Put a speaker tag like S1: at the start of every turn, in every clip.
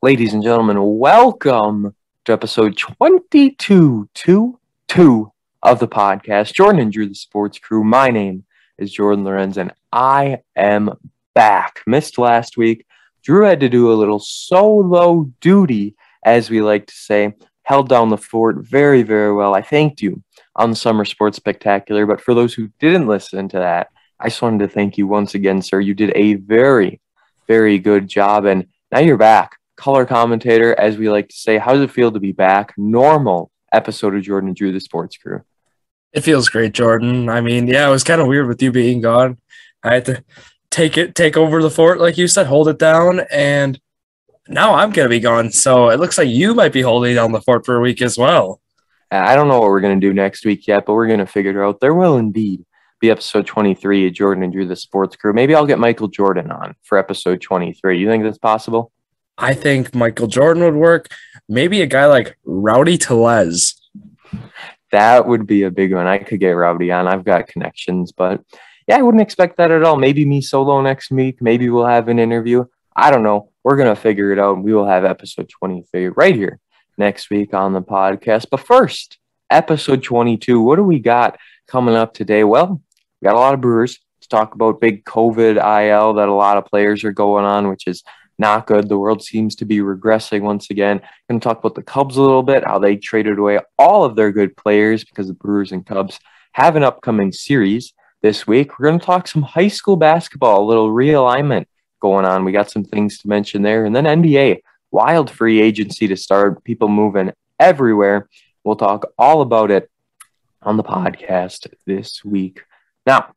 S1: Ladies and gentlemen, welcome to episode 22 of the podcast. Jordon and Drew, the sports crew. My name is Jordon Lawrenz, and I am back. Missed last week. Drew had to do a little solo duty, as we like to say. Held down the fort very, very well. I thanked you on the Summer Sports Spectacular, but for those who didn't listen to that, I just wanted to thank you once again, sir. You did a very, very good job, and now you're back. Color commentator, as we like to say. How does it feel to be back? Normal episode of Jordon and Drew, the sports crew.
S2: It feels great, Jordan. I mean, yeah, it was kind of weird with you being gone. I had to take over the fort, like you said, hold it down, and now I'm going to be gone. So it looks like you might be holding down the fort for a week as well.
S1: I don't know what we're going to do next week yet, but we're going to figure it out. There will indeed be episode 23 of Jordon and Drew, the sports crew. Maybe I'll get Michael Jordan on for episode 23. You think that's possible?
S2: I think Michael Jordan would work. Maybe a guy like Rowdy Tellez.
S1: That would be a big one. I could get Rowdy on. I've got connections, but yeah, I wouldn't expect that at all. Maybe me solo next week. Maybe we'll have an interview. I don't know. We're going to figure it out. We will have episode 23 right here next week on the podcast. But first, episode 22. What do we got coming up today? Well, we got a lot of Brewers to talk about. Big COVID IL that a lot of players are going on, which is not good. The world seems to be regressing once again. Going to talk about the Cubs a little bit, how they traded away all of their good players because the Brewers and Cubs have an upcoming series this week. We're going to talk some high school basketball, a little realignment going on. We got some things to mention there. And then NBA, wild free agency to start, people moving everywhere. We'll talk all about it on the podcast this week. Now,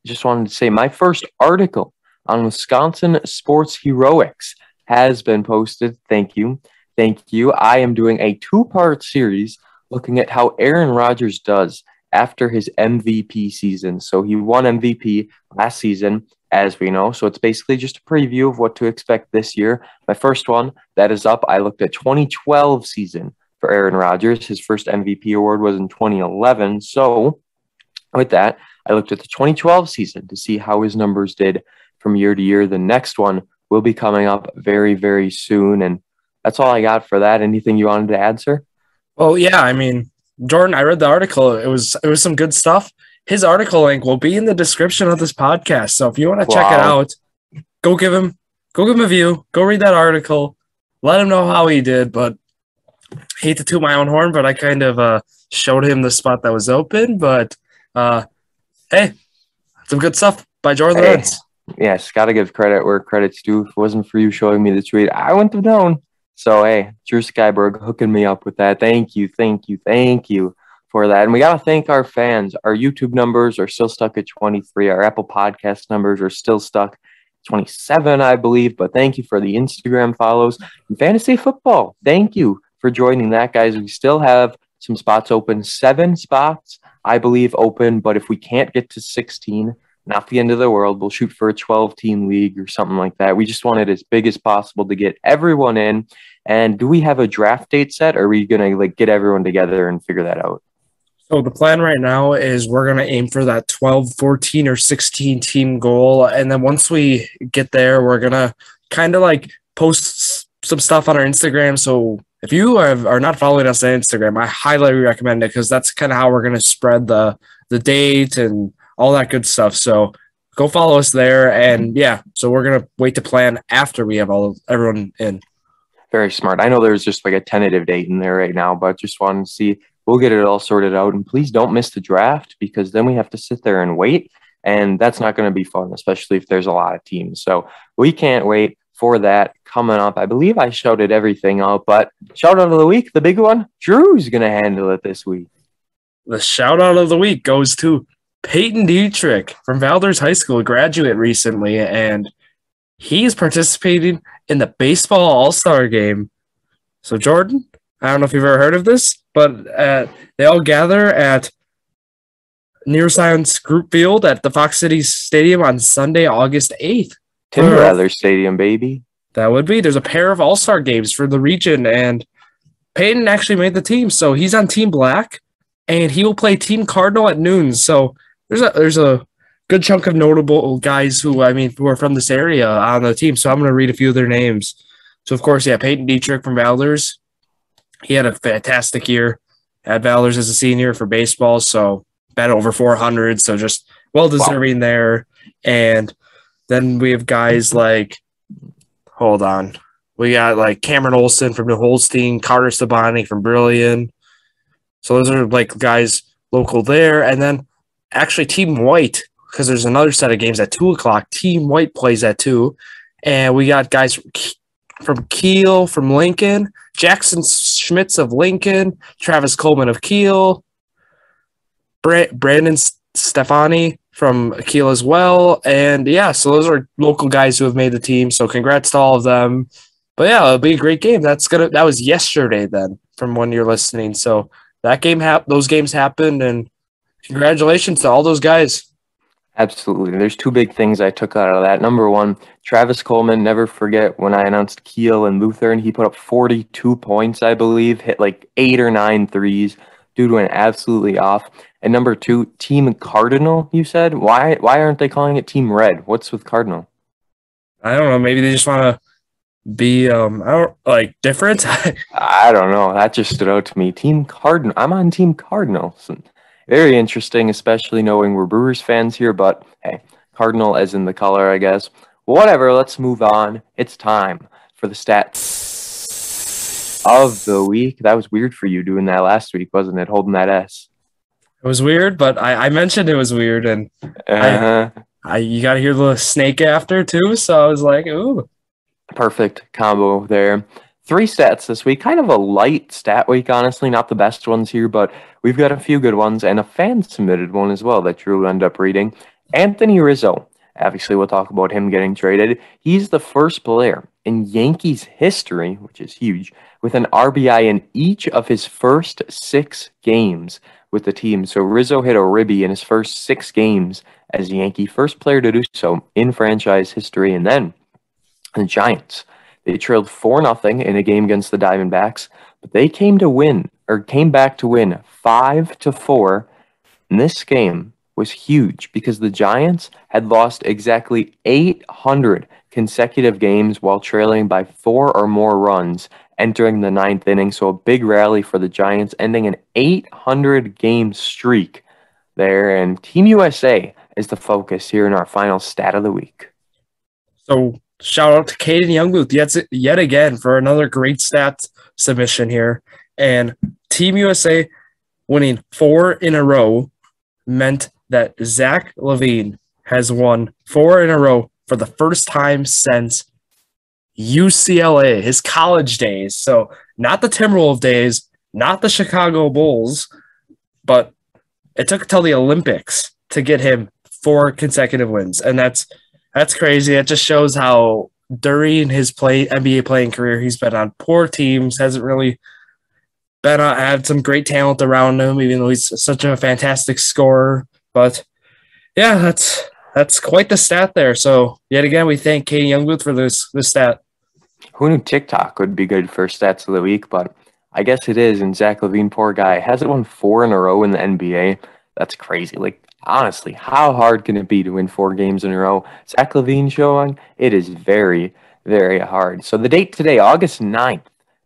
S1: just wanted to say my first article on Wisconsin sports heroics has been posted. Thank you. I am doing a 2-part series looking at how Aaron Rodgers does after his MVP season. So he won MVP last season, as we know. So it's basically just a preview of what to expect this year. My first one that is up, I looked at 2012 season for Aaron Rodgers. His first MVP award was in 2011. So with that, I looked at the 2012 season to see how his numbers did from year to year. The next one will be coming up very, very soon. And that's all I got for that. Anything you wanted to add, sir?
S2: Well, yeah, I mean, Jordan, I read the article. It was some good stuff. His article link will be in the description of this podcast. So if you want to check it out, go give him a view. Go read that article. Let him know how he did. But I hate to toot my own horn, but I kind of showed him the spot that was open. But hey, some good stuff by Jordon Lawrenz.
S1: Yes, got to give credit where credit's due. If it wasn't for you showing me the tweet, I wouldn't have known. So, hey, Drew Skyberg hooking me up with that. Thank you for that. And we got to thank our fans. Our YouTube numbers are still stuck at 23. Our Apple Podcast numbers are still stuck at 27, I believe. But thank you for the Instagram follows. And fantasy football, thank you for joining that, guys. We still have some spots open. 7 spots, I believe, open. But if we can't get to 16, not the end of the world. We'll shoot for a 12-team league or something like that. We just want it as big as possible to get everyone in. And do we have a draft date set, or are we going to get everyone together and figure that out?
S2: So the plan right now is we're going to aim for that 12, 14, or 16-team goal. And then once we get there, we're going to kind of post some stuff on our Instagram. So if you are not following us on Instagram, I highly recommend it because that's kind of how we're going to spread the date and all that good stuff. So go follow us there. And yeah, so we're going to wait to plan after we have everyone in.
S1: Very smart. I know there's just a tentative date in there right now, but just wanted to see. We'll get it all sorted out. And please don't miss the draft because then we have to sit there and wait. And that's not going to be fun, especially if there's a lot of teams. So we can't wait for that coming up. I believe I shouted everything out, but shout out of the week, the big one, Drew's going to handle it this week.
S2: The shout out of the week goes to Peyton Dietrich from Valders High School, a graduate recently, and he is participating in the baseball all-star game. So, Jordan, I don't know if you've ever heard of this, but they all gather at Neuroscience Group Field at the Fox City Stadium on Sunday, August 8th.
S1: Timber Stadium, baby.
S2: That would be. There's a pair of all-star games for the region, and Peyton actually made the team, so he's on Team Black, and he will play Team Cardinal at noon. So there's a good chunk of notable guys who are from this area on the team. So I'm going to read a few of their names. So, of course, Peyton Dietrich from Valders. He had a fantastic year at Valders as a senior for baseball, so bet over 400, so just well-deserving there. And then we have guys like, hold on, we got like Cameron Olson from New Holstein, Carter Stabani from Brilliant. So those are like guys local there. And then actually Team White, because there's another set of games at 2 o'clock. Team White plays at 2. And we got guys from Kiel, from Lincoln, Jackson Schmitz of Lincoln, Travis Coleman of Kiel, Brandon Stefani from Kiel as well. And so those are local guys who have made the team. So congrats to all of them. But it'll be a great game. That was yesterday then from when you're listening. So that game those games happened, and congratulations to all those guys.
S1: Absolutely. There's 2 big things I took out of that. Number one, Travis Coleman, never forget when I announced Kiel and Lutheran, he put up 42 points, I believe, hit like 8 or 9 threes. Dude went absolutely off. And number 2, Team Cardinal, you said? Why aren't they calling it Team Red? What's with Cardinal?
S2: I don't know. Maybe they just want to be different.
S1: I don't know. That just stood out to me. Team Cardinal. I'm on Team Cardinal. Very interesting, especially knowing we're Brewers fans here, but hey, Cardinal as in the color, I guess. Whatever, let's move on. It's time for the stats of the week. That was weird for you doing that last week, wasn't it? Holding that S.
S2: It was weird, but I mentioned it was weird, and you got to hear the snake after, too, so I was like, ooh.
S1: Perfect combo there. 3 stats this week. Kind of a light stat week, honestly. Not the best ones here, but we've got a few good ones and a fan-submitted one as well that Drew will end up reading. Anthony Rizzo. Obviously, we'll talk about him getting traded. He's the first player in Yankees history, which is huge, with an RBI in each of his first 6 games with the team. So Rizzo hit a ribby in his first 6 games as a Yankee. First player to do so in franchise history. And then the Giants. They trailed 4-0 in a game against the Diamondbacks, but they came back to win 5-4. And this game was huge because the Giants had lost exactly 800 consecutive games while trailing by 4 or more runs entering the 9th inning. So a big rally for the Giants, ending an 800-game streak there. And Team USA is the focus here in our final stat of the week.
S2: So shout out to Caden Youngbooth yet again for another great stats submission here. And Team USA winning 4 in a row meant that Zach Levine has won 4 in a row for the first time since UCLA, his college days. So not the Timberwolves days, not the Chicago Bulls, but it took until the Olympics to get him 4 consecutive wins. And that's crazy. It just shows how during his NBA playing career, he's been on poor teams, hasn't really had some great talent around him, even though he's such a fantastic scorer. But yeah, that's quite the stat there. So yet again, we thank Katie Youngbooth for this stat.
S1: Who knew TikTok would be good for stats of the week? But I guess it is. And Zach Levine, poor guy, hasn't won 4 in a row in the NBA. That's crazy. Like, honestly, how hard can it be to win 4 games in a row? Zach Levine showing it is very, very hard. So the date today, August 9th,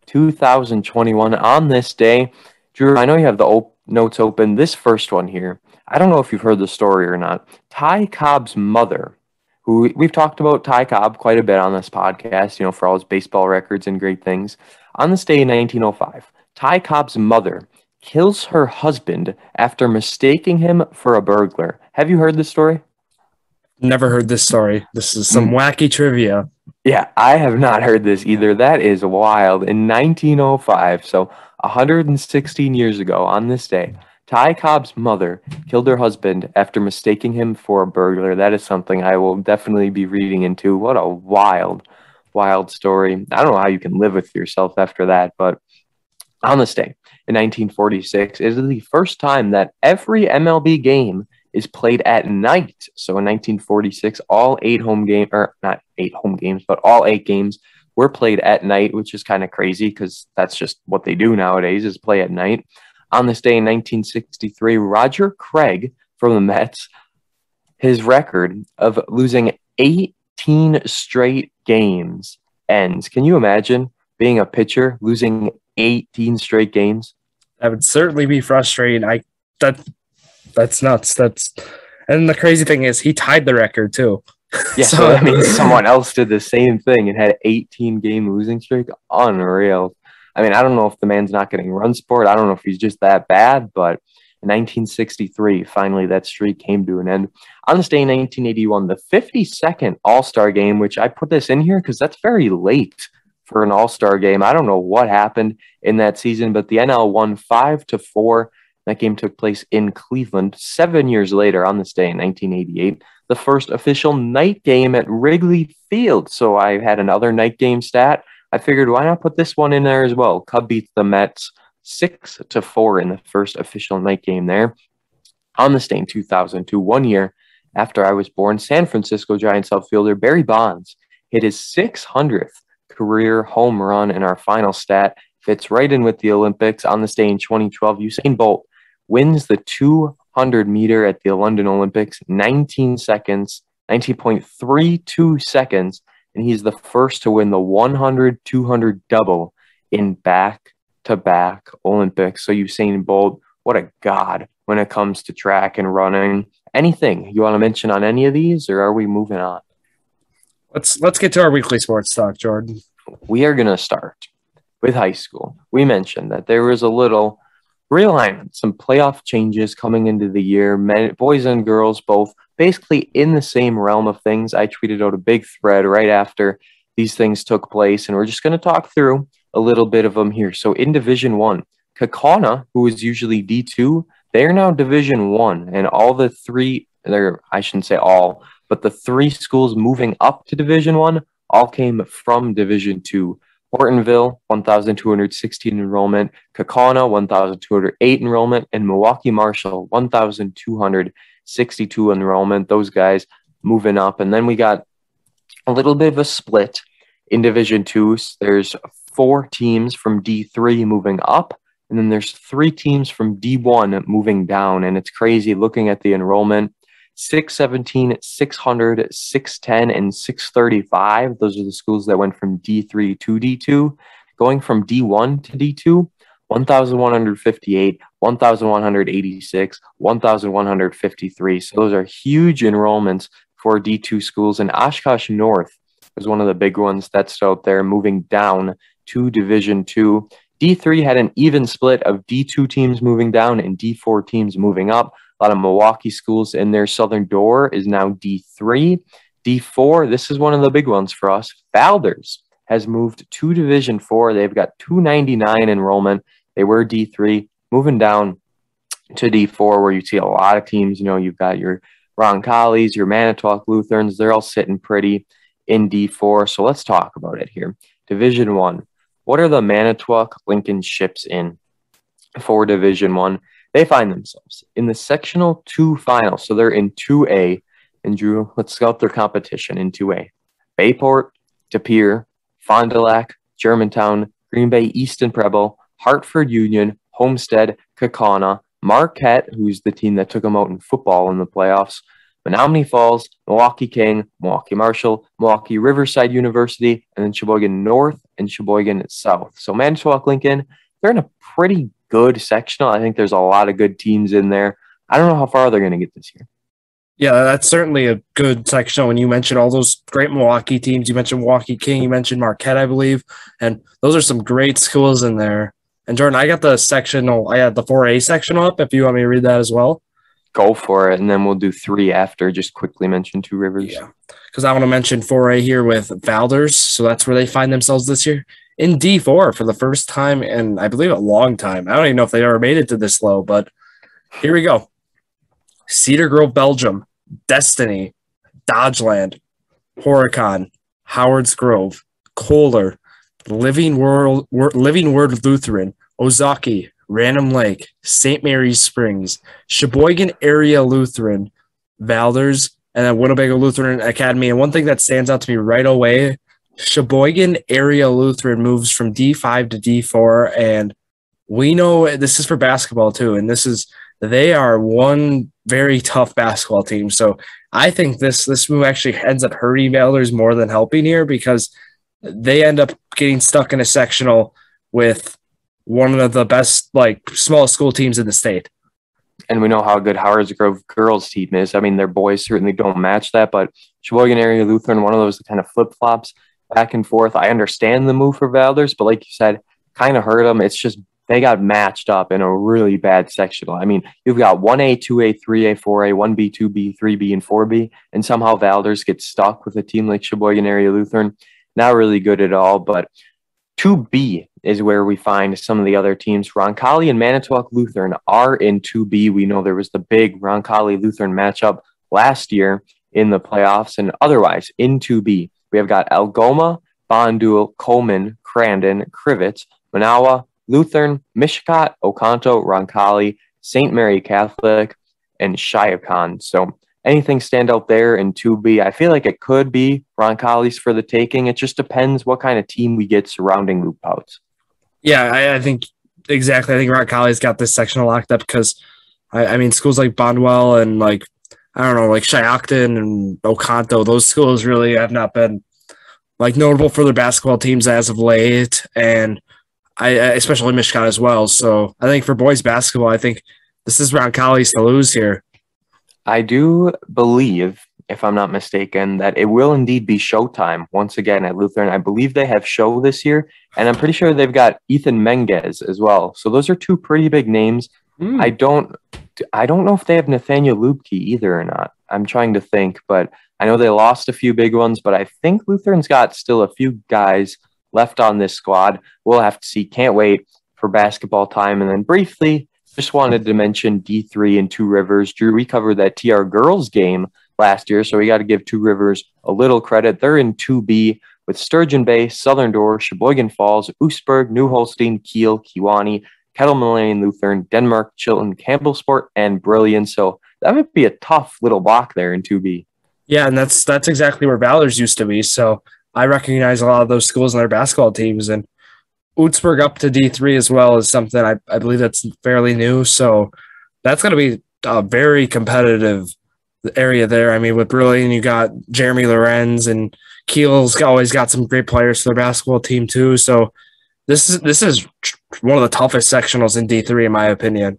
S1: 2021. On this day, Drew, I know you have the notes open. This first one here, I don't know if you've heard the story or not. Ty Cobb's mother, who we've talked about Ty Cobb quite a bit on this podcast, for all his baseball records and great things. On this day in 1905, Ty Cobb's mother kills her husband after mistaking him for a burglar. Have you heard this story?
S2: Never heard this story. This is some wacky trivia.
S1: Yeah, I have not heard this either. That is wild. In 1905, so 116 years ago on this day, Ty Cobb's mother killed her husband after mistaking him for a burglar. That is something I will definitely be reading into. What a wild, wild story. I don't know how you can live with yourself after that, but on this day in 1946, it is the first time that every MLB game is played at night. So in 1946, all 8 home games, or not 8 home games, but all 8 games were played at night, which is kind of crazy because that's just what they do nowadays is play at night. On this day in 1963, Roger Craig from the Mets, his record of losing 18 straight games ends. Can you imagine being a pitcher, losing 18 straight games?
S2: That would certainly be frustrating. That's nuts. And the crazy thing is he tied the record too.
S1: Yeah, so that means someone else did the same thing and had 18-game losing streak. Unreal. I mean, I don't know if the man's not getting run support. I don't know if he's just that bad, but in 1963, finally that streak came to an end. On this day in 1981, the 52nd All-Star game, which I put this in here because that's very late for an All-Star game. I don't know what happened in that season, but the NL won 5-4. That game took place in Cleveland 7 years later on this day in 1988. The first official night game at Wrigley Field. So I had another night game stat. I figured, why not put this one in there as well? Cub beats the Mets 6-4 in the first official night game there. On this day in 2002, 1 year after I was born, San Francisco Giants outfielder Barry Bonds hit his 600th career home run, and our final stat fits right in with the Olympics. On this day in 2012, Usain Bolt wins the 200-meter at the London Olympics, 19.32 seconds, and he's the first to win the 100-200 double in back-to-back Olympics. So Usain Bolt, what a god when it comes to track and running. Anything you want to mention on any of these, or are we moving on?
S2: Let's get to our weekly sports talk, Jordan.
S1: We are going to start with high school. We mentioned that there was a little realignment, some playoff changes coming into the year, boys and girls both basically in the same realm of things. I tweeted out a big thread right after these things took place, and we're just going to talk through a little bit of them here. So in Division 1, Kaukauna, who is usually D2, they're now Division 1, and all the three, I shouldn't say all, but the three schools moving up to Division 1 all came from Division 2. Hortonville, 1,216 enrollment, Kaukauna, 1,208 enrollment, and Milwaukee Marshall, 1,262 enrollment. Those guys moving up. And then we got a little bit of a split in Division 2. There's 4 teams from D3 moving up, and then there's 3 teams from D1 moving down. And it's crazy looking at the enrollment. 617, 600, 610, and 635. Those are the schools that went from D3 to D2. Going from D1 to D2, 1,158, 1,186, 1,153. So those are huge enrollments for D2 schools. And Oshkosh North was one of the big ones that's out there moving down to Division 2. D3 had an even split of D2 teams moving down and D4 teams moving up. A lot of Milwaukee schools in there. Southern Door is now D3. D4, this is one of the big ones for us. Valders has moved to Division 4. They've got 299 enrollment. They were D3, moving down to D4, where you see a lot of teams. You know, you've got your Roncallis, your Manitowoc Lutherans. They're all sitting pretty in D4. So let's talk about it here. Division 1. What are the Manitowoc Lincoln Ships in for Division 1? They find themselves in the Sectional 2 final. So they're in 2A. And Drew, let's scout their competition in 2A. Bayport, De Pere, Fond du Lac, Germantown, Green Bay East and Preble, Hartford Union, Homestead, Kaukauna, Marquette, who's the team that took them out in football in the playoffs, Menominee Falls, Milwaukee King, Milwaukee Marshall, Milwaukee Riverside University, and then Sheboygan North and Sheboygan South. So Manitowoc Lincoln, they're in a pretty good sectional. I think there's a lot of good teams in there. I don't know how far they're going to get this year.
S2: Yeah, that's certainly a good sectional. When you mentioned all those great Milwaukee teams, you mentioned Milwaukee King, you mentioned Marquette, I believe, and those are some great schools in there. And Jordan, I got the 4A sectional up if you want me to read that as well.
S1: Go for it, and then we'll do 3 after. Just quickly mention Two Rivers.
S2: Yeah, because I want to mention 4A here with Valders, so that's where they find themselves this year. In D4 for the first time in, I believe, a long time. I don't even know if they ever made it to this low, but here we go. Cedar Grove, Belgium, Destiny, Dodgeland, Horicon, Howard's Grove, Kohler, Living Word Lutheran, Ozaki, Random Lake, St. Mary's Springs, Sheboygan Area Lutheran, Valders, and then Winnebago Lutheran Academy. And one thing that stands out to me right away, Sheboygan Area Lutheran moves from D5 to D4, and we know this is for basketball too, and they are one very tough basketball team. So I think this move actually ends up hurting Valders more than helping here, because they end up getting stuck in a sectional with one of the best, like, small school teams in the state.
S1: And we know how good Howard's Grove girls team is. I mean, their boys certainly don't match that, but Sheboygan Area Lutheran, one of those that kind of flip-flops back and forth. I understand the move for Valders, but like you said, kind of hurt them. It's just they got matched up in a really bad sectional. I mean, you've got 1A, 2A, 3A, 4A, 1B, 2B, 3B, and 4B, and somehow Valders gets stuck with a team like Sheboygan Area Lutheran. Not really good at all, but 2B is where we find some of the other teams. Roncalli and Manitowoc Lutheran are in 2B. We know there was the big Roncalli Lutheran matchup last year in the playoffs, and otherwise in 2B, we have got Algoma, Bondul, Coleman, Crandon, Crivets, Manawa, Lutheran, Mishicot, Oconto, Roncalli, St. Mary Catholic, and Shiocon. So anything stand out there in 2B? I feel like it could be Roncalli's for the taking. It just depends what kind of team we get surrounding Loop Outs.
S2: Yeah, I think exactly. I think Roncalli's got this sectional locked up because, I mean, schools like Bondwell and, like, I don't know, like Shiocton and Oconto, those schools really have not been, like, notable for their basketball teams as of late, and I especially Mishicot as well. So I think for boys basketball, I think this is Roncalli's to lose here.
S1: I do believe, if I'm not mistaken, that it will indeed be showtime once again at Lutheran. I believe they have show this year, and I'm pretty sure they've got Ethan Menges as well. So those are two pretty big names. I don't know if they have Nathaniel Lubke either or not. I'm trying to think, but I know they lost a few big ones, but I think Lutheran's got still a few guys left on this squad. We'll have to see. Can't wait for basketball time. And then briefly, just wanted to mention D3 and Two Rivers. Drew, we covered that TR girls game last year, so we got to give Two Rivers a little credit. They're in 2B with Sturgeon Bay, Southern Door, Sheboygan Falls, Oostburg, New Holstein, Kiel, Kewanee, Kettleman Lane Lutheran, Denmark, Chilton, Campbellsport, and Brilliant. So that would be a tough little block there in 2B.
S2: Yeah, and that's exactly where Valders used to be. So I recognize a lot of those schools and their basketball teams, and Oostburg up to D3 as well is something I believe that's fairly new. So that's going to be a very competitive area there. I mean, with Brilliant, you got Jeremy Lorenz, and Kiel's always got some great players for their basketball team too. So this is one of the toughest sectionals in D3, in my opinion.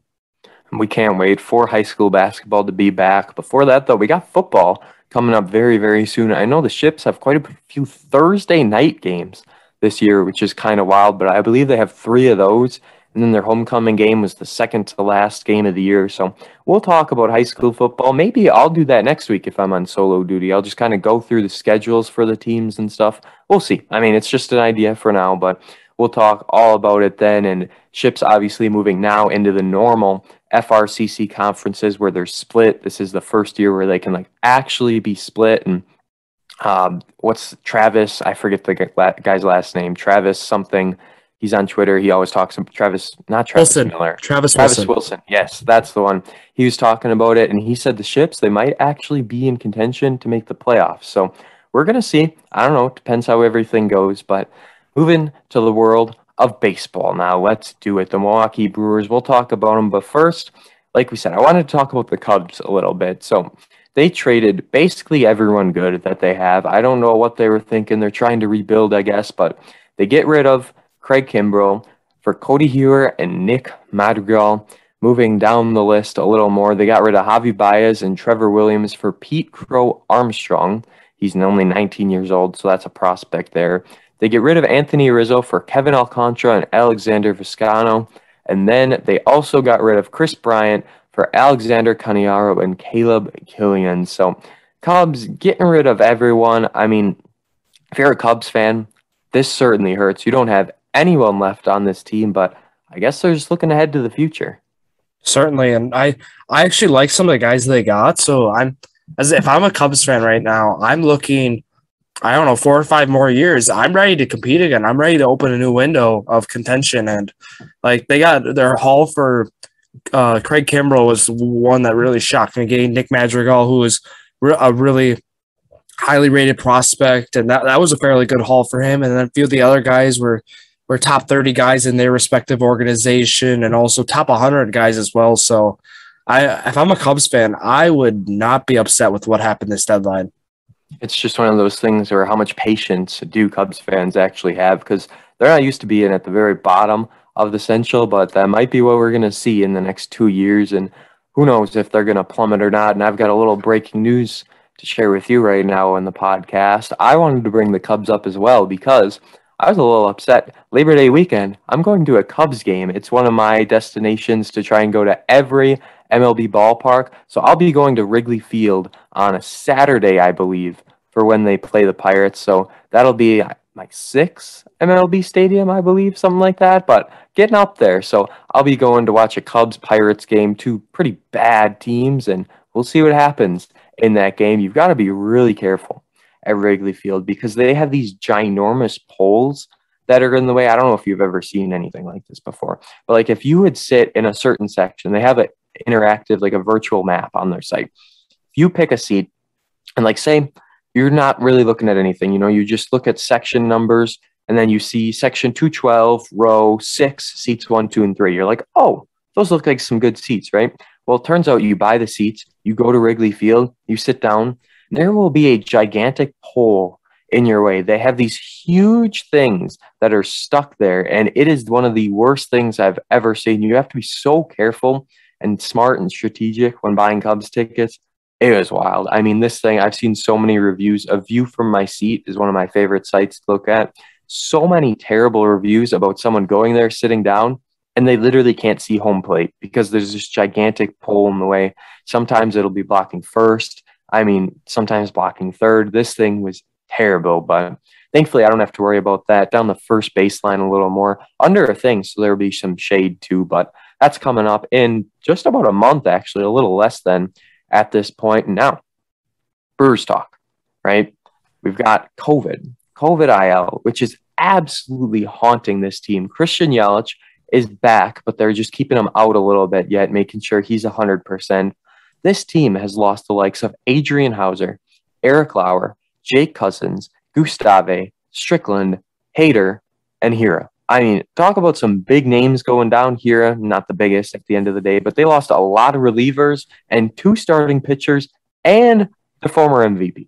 S1: We can't wait for high school basketball to be back. Before that, though, we got football coming up very, very soon. I know the Ships have quite a few Thursday night games this year, which is kind of wild, but I believe they have 3 of those. And then their homecoming game was the second to last game of the year. So we'll talk about high school football. Maybe I'll do that next week if I'm on solo duty. I'll just kind of go through the schedules for the teams and stuff. We'll see. I mean, it's just an idea for now, but we'll talk all about it then. And Ships obviously moving now into the normal FRCC conferences where they're split. This is the first year where they can actually be split. And what's Travis? I forget the guy's last name. Travis something. He's on Twitter. He always talks about Travis
S2: Wilson.
S1: Miller.
S2: Travis
S1: Wilson. Yes, that's the one. He was talking about it, and he said the Ships, they might actually be in contention to make the playoffs. So we're going to see. I don't know. It depends how everything goes. But moving to the world of baseball now. Let's do it. The Milwaukee Brewers. We'll talk about them. But first, like we said, I wanted to talk about the Cubs a little bit. So they traded basically everyone good that they have. I don't know what they were thinking. They're trying to rebuild, I guess. But they get rid of Craig Kimbrell for Cody Hewer and Nick Madrigal. Moving down the list a little more, they got rid of Javi Baez and Trevor Williams for Pete Crow Armstrong. He's only 19 years old, so that's a prospect there. They get rid of Anthony Rizzo for Kevin Alcantara and Alexander Viscano. And then they also got rid of Chris Bryant for Alexander Caniaro and Caleb Killian. So Cubs getting rid of everyone. I mean, if you're a Cubs fan, this certainly hurts. You don't have anyone left on this team, but I guess they're just looking ahead to the future.
S2: Certainly, and I actually like some of the guys they got. So if I'm a Cubs fan right now, I'm looking, I don't know, 4 or 5 more years. I'm ready to compete again. I'm ready to open a new window of contention. And they got their haul for Craig Kimbrell was one that really shocked me. Getting Nick Madrigal, who was a really highly rated prospect, and that was a fairly good haul for him. And then a few of the other guys were top 30 guys in their respective organization, and also top 100 guys as well. So if I'm a Cubs fan, I would not be upset with what happened this deadline.
S1: It's just one of those things where how much patience do Cubs fans actually have, because they're not used to being at the very bottom of the Central, but that might be what we're going to see in the next 2 years. And who knows if they're going to plummet or not. And I've got a little breaking news to share with you right now in the podcast. I wanted to bring the Cubs up as well because I was a little upset. Labor Day weekend, I'm going to a Cubs game. It's one of my destinations to try and go to every MLB ballpark. So I'll be going to Wrigley Field on a Saturday, I believe, for when they play the Pirates. So that'll be my sixth MLB stadium, I believe, something like that. But getting up there. So I'll be going to watch a Cubs-Pirates game, two pretty bad teams, and we'll see what happens in that game. You've got to be really careful at Wrigley Field because they have these ginormous poles that are in the way. I don't know if you've ever seen anything like this before, but like if you would sit in a certain section, they have an interactive, like a virtual map on their site. If you pick a seat and like say you're not really looking at anything, you just look at section numbers and then you see section 212, row 6, seats 1, 2, and 3. You're like, oh, those look like some good seats, right? Well, it turns out you buy the seats, you go to Wrigley Field, you sit down, there will be a gigantic pole in your way. They have these huge things that are stuck there, and it is one of the worst things I've ever seen. You have to be so careful and smart and strategic when buying Cubs tickets. It was wild. I mean, this thing, I've seen so many reviews. A View from My Seat is one of my favorite sites to look at. So many terrible reviews about someone going there, sitting down, and they literally can't see home plate because there's this gigantic pole in the way. Sometimes it'll be blocking first. I mean, sometimes blocking third. This thing was terrible, but thankfully I don't have to worry about that. Down the first baseline a little more. Under a thing, so there'll be some shade too, but that's coming up in just about a month, actually, a little less than at this point. And now, Brewers talk, right? We've got COVID IL, which is absolutely haunting this team. Christian Yelich is back, but they're just keeping him out a little bit yet, making sure he's 100%. This team has lost the likes of Adrian Hauser, Eric Lauer, Jake Cousins, Gustave, Strickland, Hader, and Hira. I mean, talk about some big names going down. Hira, not the biggest at the end of the day, but they lost a lot of relievers and 2 starting pitchers and the former MVP.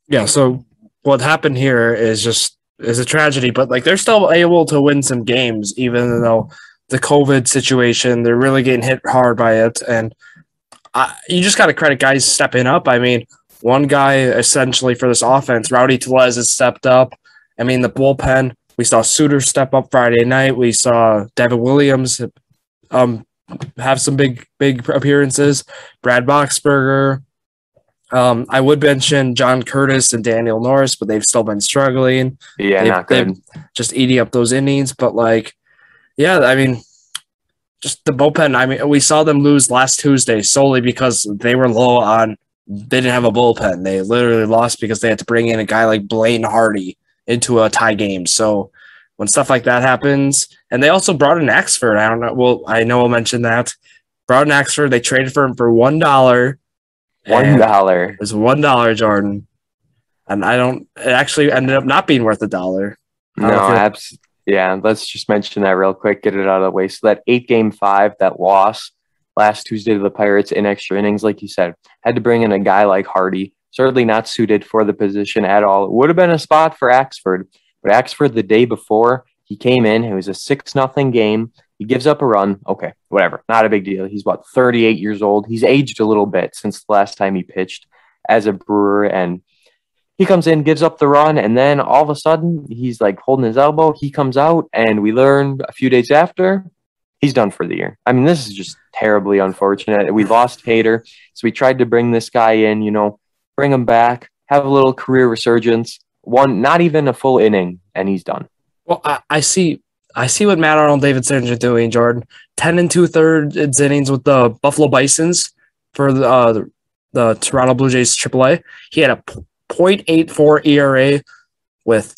S2: Yeah, so what happened here is a tragedy, but like they're still able to win some games, even though the COVID situation, they're really getting hit hard by it. And you just got to credit guys stepping up. I mean, one guy essentially for this offense, Rowdy Tellez, has stepped up. I mean, the bullpen, we saw Suter step up Friday night. We saw Devin Williams have some big appearances. Brad Boxberger. I would mention John Curtis and Daniel Norris, but they've still been struggling.
S1: Yeah, not good.
S2: Just eating up those innings. But, like, yeah, I mean, just the bullpen. I mean, we saw them lose last Tuesday solely because they were low on – they didn't have a bullpen. They literally lost because they had to bring in a guy like Blaine Hardy into a tie game. So when stuff like that happens – and they also brought in Axford. I don't know. Well, I know I'll mention that. Brought in Axford. They traded for him for $1.
S1: $1.
S2: It was $1, Jordan. And it actually ended up not being worth $1.
S1: Yeah, let's just mention that real quick, get it out of the way. So that 8-game 5, that loss last Tuesday to the Pirates in extra innings, like you said, had to bring in a guy like Hardy, certainly not suited for the position at all. It would have been a spot for Axford, but Axford the day before, he came in, it was a 6-0 game. He gives up a run. Okay, whatever. Not a big deal. He's 38 years old. He's aged a little bit since the last time he pitched as a Brewer. And he comes in, gives up the run, and then all of a sudden, he's like holding his elbow. He comes out, and we learned a few days after, he's done for the year. I mean, this is just terribly unfortunate. We lost Hader, so we tried to bring this guy in, bring him back, have a little career resurgence. Not even a full inning, and he's done.
S2: Well, I see what Matt Arnold, David Sanger are doing, Jordan. 10 2/3 innings with the Buffalo Bisons for the Toronto Blue Jays AAA. He had a .84 ERA with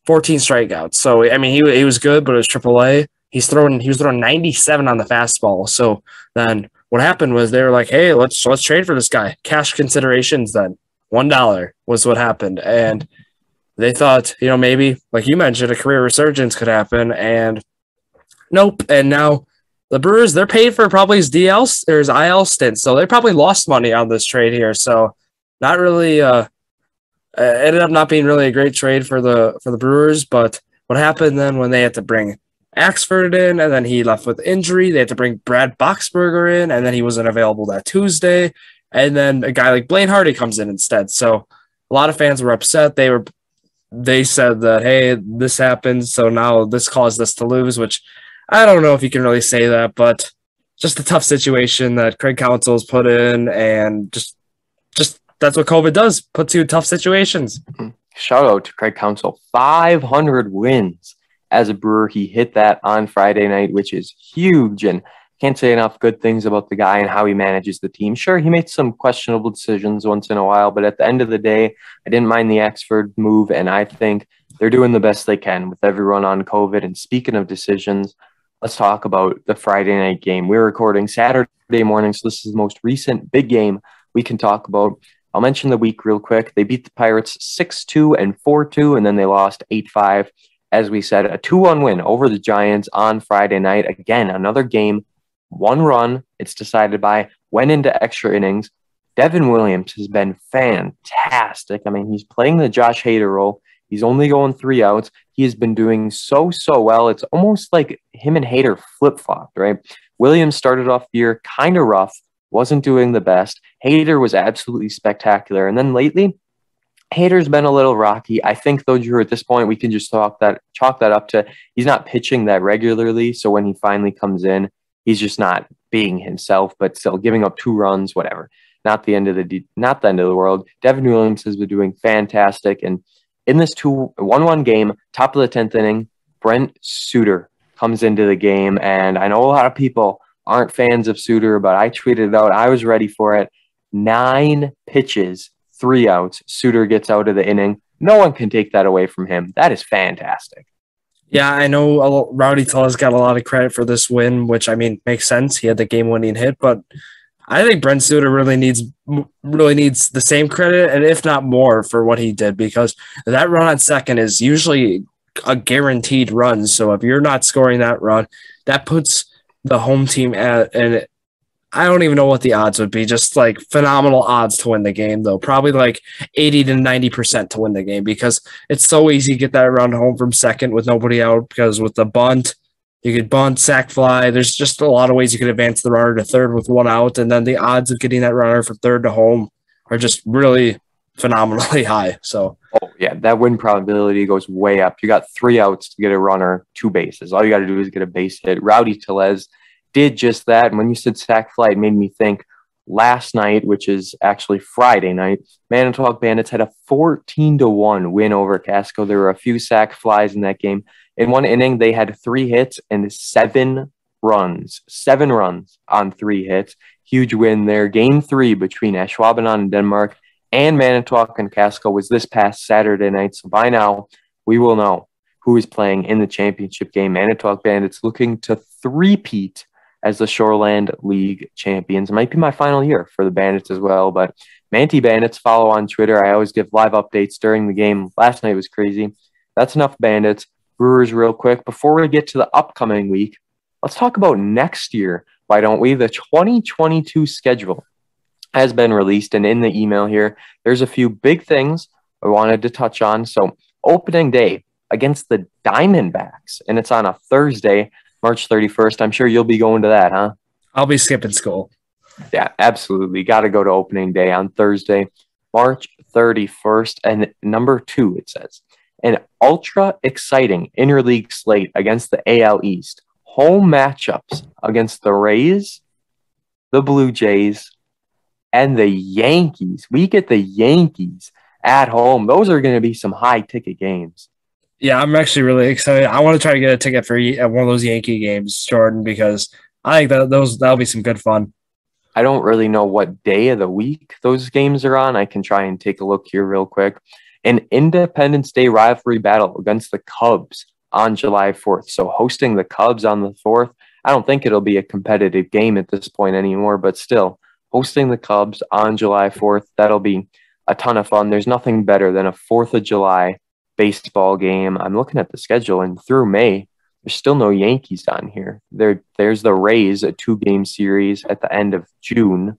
S2: 14 strikeouts. So I mean, he was good, but it was AAA. He was throwing 97 on the fastball. So then what happened was they were like, hey, let's trade for this guy. Cash considerations then. $1 was what happened, and they thought, maybe, like you mentioned, a career resurgence could happen, and nope. And now the Brewers, they're paid for probably his DL or his IL stint, so they probably lost money on this trade here. So not really Ended up not being really a great trade for the Brewers, but what happened then when they had to bring Axford in, and then he left with injury. They had to bring Brad Boxberger in, and then he wasn't available that Tuesday. And then a guy like Blaine Hardy comes in instead. So a lot of fans were upset. They said that, hey, this happened, so now this caused us to lose, which I don't know if you can really say that, but just a tough situation that Craig Counsell's put in, and just that's what COVID does, puts you in tough situations.
S1: Shout out to Craig Counsell. 500 wins as a Brewer. He hit that on Friday night, which is huge, and can't say enough good things about the guy and how he manages the team. Sure, he made some questionable decisions once in a while, but at the end of the day, I didn't mind the Axford move, and I think they're doing the best they can with everyone on COVID. And speaking of decisions, let's talk about the Friday night game. We're recording Saturday morning, so this is the most recent big game we can talk about. I'll mention the week real quick. They beat the Pirates 6-2 and 4-2, and then they lost 8-5. As we said, a 2-1 win over the Giants on Friday night. Again, another game, one run. It's decided by, went into extra innings. Devin Williams has been fantastic. I mean, he's playing the Josh Hader role. He's only going 3 outs. He has been doing so well. It's almost like him and Hader flip-flopped, right? Williams started off the year kind of rough, wasn't doing the best. Hader was absolutely spectacular. And then lately, Hader's been a little rocky. I think, though, Drew, at this point, we can just chalk that up to he's not pitching that regularly. So when he finally comes in, he's just not being himself, but still giving up 2 runs, whatever. Not the end of the world. Devin Williams has been doing fantastic. And in this 1-1 game, top of the 10th inning, Brent Suter comes into the game. And I know a lot of people aren't fans of Suter, but I tweeted it out. I was ready for it. 9 pitches, 3 outs. Suter gets out of the inning. No one can take that away from him. That is fantastic.
S2: Yeah, I know Rowdy Tellez got a lot of credit for this win, which, I mean, makes sense. He had the game-winning hit, but I think Brent Suter really needs the same credit, and if not more, for what he did, because that run on second is usually a guaranteed run. So if you're not scoring that run, that puts the home team at, and I don't even know what the odds would be, just like phenomenal odds to win the game, though. Probably like 80 to 90% to win the game, because it's so easy to get that run home from second with nobody out, because with the bunt, you could bunt, sack fly. There's just a lot of ways you could advance the runner to third with 1 out, and then the odds of getting that runner from third to home are just really phenomenally high. So,
S1: oh yeah, that win probability goes way up. You got 3 outs to get a runner, 2 bases. All you got to do is get a base hit. Rowdy Tellez did just that. And when you said sack fly, it made me think last night, which is actually Friday night, Manitowoc Bandits had a 14-1 win over Casco. There were a few sack flies in that game. In one inning, they had 3 hits and 7 runs. 7 runs on 3 hits. Huge win there. Game 3 between Ashwaubenon and Denmark and Manitowoc and Casco was this past Saturday night. So by now, we will know who is playing in the championship game. Manitowoc Bandits looking to three-peat as the Shoreland League champions. It might be my final year for the Bandits as well, but Manti Bandits, follow on Twitter. I always give live updates during the game. Last night was crazy. That's enough Bandits. Brewers real quick. Before we get to the upcoming week, let's talk about next year. Why don't we? The 2022 schedule has been released, and in the email here, there's a few big things I wanted to touch on. So opening day against the Diamondbacks, and it's on a Thursday, March 31st. I'm sure you'll be going to that, huh?
S2: I'll be skipping school.
S1: Yeah, absolutely. Got to go to opening day on Thursday, March 31st. And number 2, it says, an ultra exciting interleague slate against the AL East. Home matchups against the Rays, the Blue Jays, and the Yankees. We get the Yankees at home. Those are going to be some high-ticket games.
S2: Yeah, I'm actually really excited. I want to try to get a ticket for one of those Yankee games, Jordan, because I think that'll be some good fun.
S1: I don't really know what day of the week those games are on. I can try and take a look here real quick. An Independence Day rivalry battle against the Cubs on July 4th. So hosting the Cubs on the 4th, I don't think it'll be a competitive game at this point anymore, but still, hosting the Cubs on July 4th, that'll be a ton of fun. There's nothing better than a 4th of July baseball game. I'm looking at the schedule, and through May, there's still no Yankees on here. There's the Rays, a 2-game series at the end of June.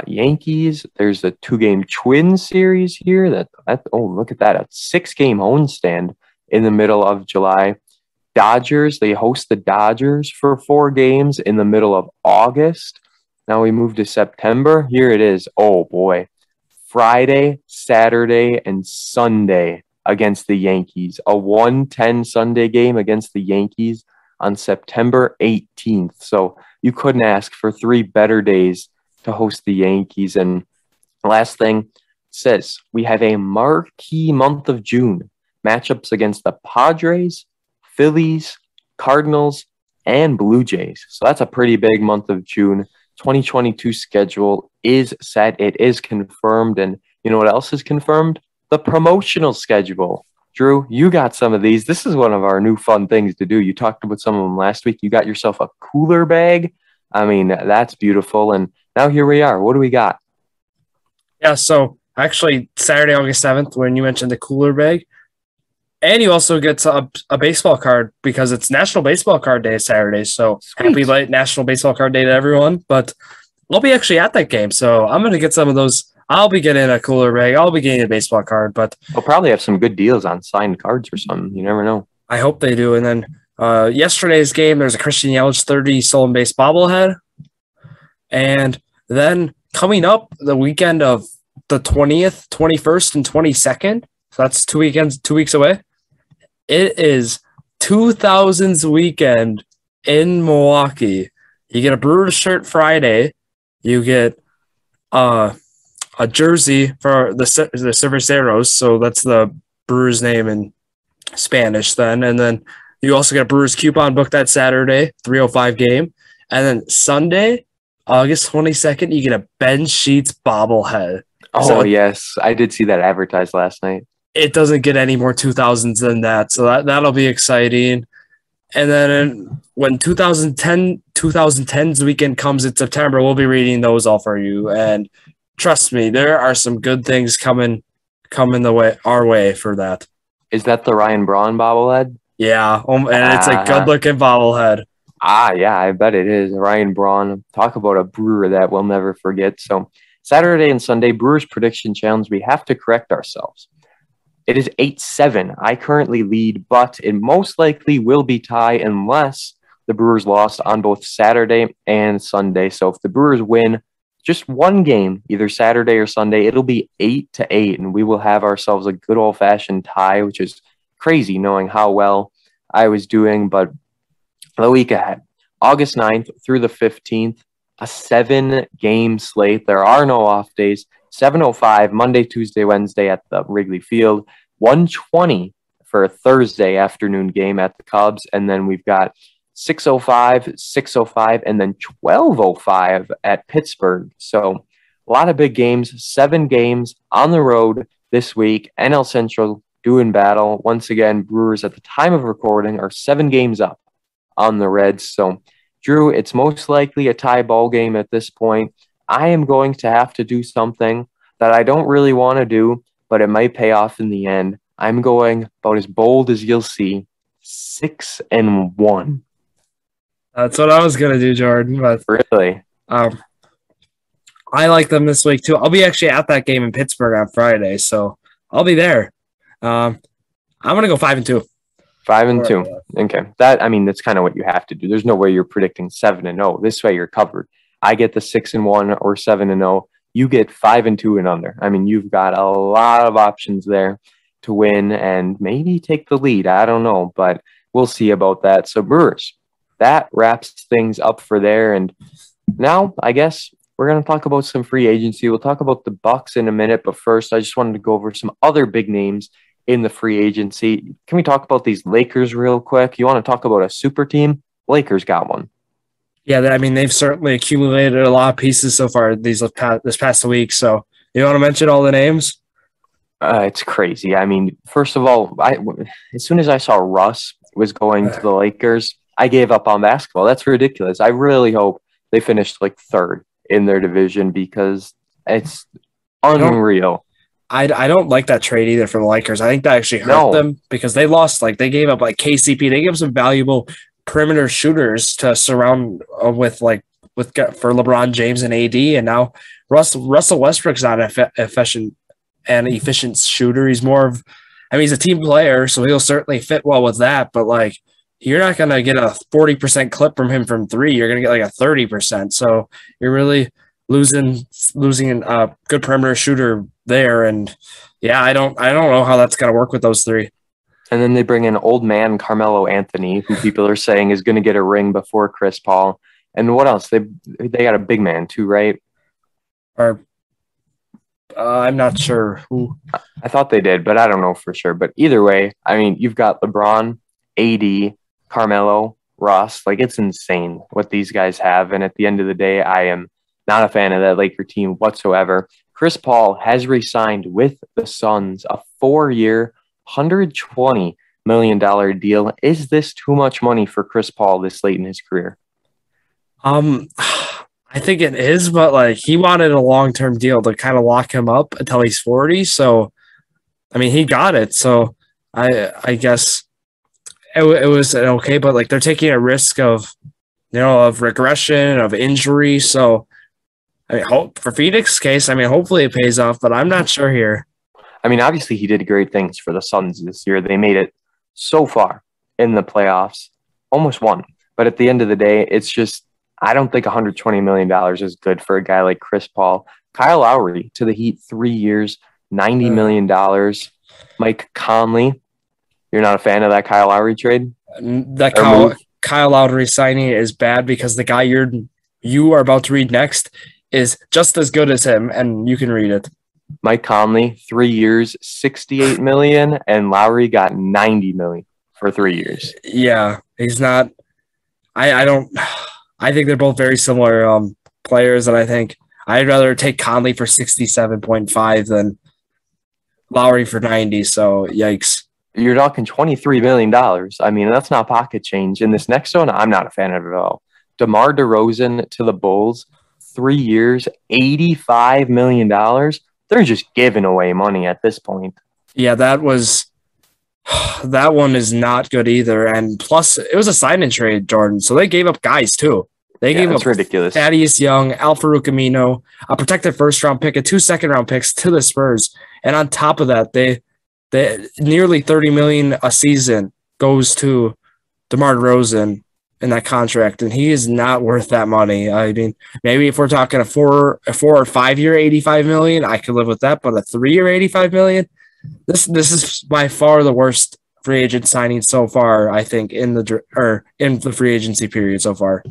S1: Yankees. There's a 2-game twin series here. Look at that. A 6-game homestand in the middle of July. Dodgers, they host the Dodgers for 4 games in the middle of August. Now we move to September. Here it is. Oh, boy. Friday, Saturday, and Sunday against the Yankees. A 1:10 Sunday game against the Yankees on September 18th. So you couldn't ask for 3 better days to host the Yankees. And last thing says we have a marquee month of June. Matchups against the Padres, Phillies, Cardinals, and Blue Jays. So that's a pretty big month of June. 2022 schedule is set. It is confirmed. And you know what else is confirmed? The promotional schedule. Drew, you got some of these. This is one of our new fun things to do. You talked about some of them last week. You got yourself a cooler bag. I mean, that's beautiful. And now here we are. What do we got?
S2: Yeah, so actually Saturday, August 7th, when you mentioned the cooler bag, and you also get a baseball card because it's National Baseball Card Day Saturday. So
S1: Sweet.
S2: Happy late National Baseball Card Day to everyone. But I'll be actually at that game. So I'm going to get some of those. I'll be getting a cooler bag. I'll be getting a baseball card. But
S1: We'll probably have some good deals on signed cards or something. You never know.
S2: I hope they do. And then yesterday's game, there's a Christian Yelich 30 stolen base bobblehead. And then coming up the weekend of the 20th, 21st, and 22nd. So that's 2 weeks away. It is 2000s weekend in Milwaukee. You get a Brewers shirt Friday. You get a jersey for the Cerveceros. So that's the Brewers name in Spanish then. And then you also get a Brewers coupon book that Saturday, 3:05 game. And then Sunday, August 22nd, you get a Ben Sheets bobblehead.
S1: Oh,
S2: So
S1: yes. I did see that advertised last night.
S2: it doesn't get any more 2000s than that. So that'll be exciting. And then when 2010's weekend comes in September, we'll be reading those all for you. And trust me, there are some good things coming our way for that.
S1: Is that the Ryan Braun bobblehead?
S2: Yeah, and it's a good-looking bobblehead.
S1: Yeah, I bet it is. Ryan Braun. Talk about a Brewer that we'll never forget. So Saturday and Sunday, Brewers Prediction Challenge, we have to correct ourselves. It is 8-7. I currently lead, but it most likely will be tie unless the Brewers lost on both Saturday and Sunday. So if the Brewers win just one game, either Saturday or Sunday, it'll be 8-8, and we will have ourselves a good old-fashioned tie, which is crazy knowing how well I was doing. But the week ahead, August 9th through the 15th, a 7-game slate. There are no off days. 7:05 Monday, Tuesday, Wednesday at the Wrigley Field. 1:20 for a Thursday afternoon game at the Cubs. And then we've got 6:05, 6:05, and then 12:05 at Pittsburgh. So a lot of big games, 7 games on the road this week. NL Central doing battle. Once again, Brewers at the time of recording are 7 games up on the Reds. So Drew, it's most likely a tie ball game at this point. I am going to have to do something that I don't really want to do, but it might pay off in the end. I'm going about as bold as you'll see, 6-1.
S2: That's what I was gonna do, Jordan. But
S1: Really?
S2: I like them this week too. I'll be actually at that game in Pittsburgh on Friday, so I'll be there. I'm gonna go 5-2.
S1: 5-2. Okay. That's kind of what you have to do. There's no way you're predicting 7-0. This way you're covered. I get the 6-1 or 7-0. You get 5-2 and under. You've got a lot of options there to win and maybe take the lead. I don't know, but we'll see about that. So Brewers, that wraps things up for there. And now I guess we're going to talk about some free agency. We'll talk about the Bucks in a minute, but first I just wanted to go over some other big names in the free agency. Can we talk about these Lakers real quick? You want to talk about a super team? Lakers got one.
S2: Yeah, they've certainly accumulated a lot of pieces so far this past week. So you want to mention all the names?
S1: It's crazy. First of all, as soon as I saw Russ was going to the Lakers, I gave up on basketball. That's ridiculous. I really hope they finished like 3rd in their division because it's unreal.
S2: I don't like that trade either for the Lakers. I think that actually hurt them because they lost. They gave up KCP. They gave some valuable perimeter shooters to surround with for LeBron James and AD, and now Russell Westbrook's not an efficient shooter. He's more of, I mean, he's a team player, so he'll certainly fit well with that. But like, you're not gonna get a 40% clip from him from three. You're gonna get like a 30%. So you're really losing a good perimeter shooter there. And yeah, I don't know how that's gonna work with those three.
S1: And then they bring in old man Carmelo Anthony, who people are saying is going to get a ring before Chris Paul. And what else? They got a big man too, right?
S2: Or I'm not sure who.
S1: I thought they did, but I don't know for sure. But either way, I mean, you've got LeBron, AD, Carmelo, Russ. Like, it's insane what these guys have. And at the end of the day, I am not a fan of that Laker team whatsoever. Chris Paul has re-signed with the Suns a 4-year, $120 million deal. Is this too much money for Chris Paul this late in his career?
S2: I think it is, but like, he wanted a long-term deal to kind of lock him up until he's 40. So, I mean, he got it. So I guess it was okay, but like, they're taking a risk of regression, of injury. So, I mean, for Phoenix case, I mean, hopefully it pays off, but I'm not sure here.
S1: I mean, obviously he did great things for the Suns this year. They made it so far in the playoffs, almost won. But at the end of the day, it's just, I don't think $120 million is good for a guy like Chris Paul. Kyle Lowry to the Heat, 3 years, $90 million. Mike Conley, you're not a fan of that Kyle Lowry trade?
S2: That Kyle Lowry signing is bad because the guy you are about to read next is just as good as him, and you can read it.
S1: Mike Conley, 3 years, $68 million, and Lowry got $90 million for 3 years.
S2: Yeah, he's not. I think they're both very similar players, and I think I'd rather take Conley for 67.5 than Lowry for 90. So yikes!
S1: You're talking $23 million. I mean, that's not pocket change. In this next one, I'm not a fan of it at all. DeMar DeRozan to the Bulls, 3 years, $85 million. They're just giving away money at this point.
S2: Yeah, that one is not good either. And plus, it was a sign and trade, Jordan. So they gave up guys too. They gave up
S1: ridiculous.
S2: Thaddeus Young, Al-Farouq Amino, a protected first-round pick, and 2 second-round picks to the Spurs. And on top of that, they nearly $30 million a season goes to DeMar DeRozan in that contract, and he is not worth that money. I mean, maybe if we're talking a 4 or 5 year $85 million, I could live with that. But a 3 year $85 million, this is by far the worst free agent signing so far, I think, in the free agency period so far.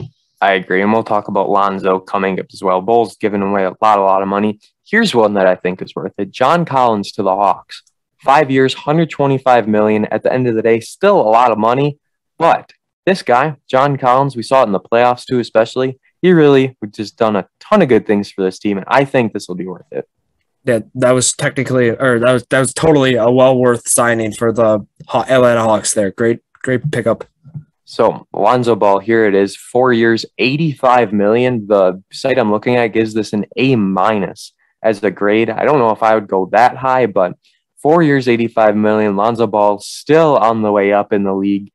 S1: I agree, and we'll talk about Lonzo coming up as well. Bulls giving away a lot of money. Here's one that I think is worth it. John Collins to the Hawks, 5 years, $125 million. At the end of the day, still a lot of money, but this guy, John Collins, we saw it in the playoffs too, especially. He really just done a ton of good things for this team, and I think this will be worth it.
S2: Yeah, that was totally a well worth signing for the Atlanta Hawks there. Great pickup.
S1: So Lonzo Ball, here it is, 4 years, $85 million. The site I'm looking at gives this an A- as a grade. I don't know if I would go that high, but 4 years, $85 million. Lonzo Ball still on the way up in the league.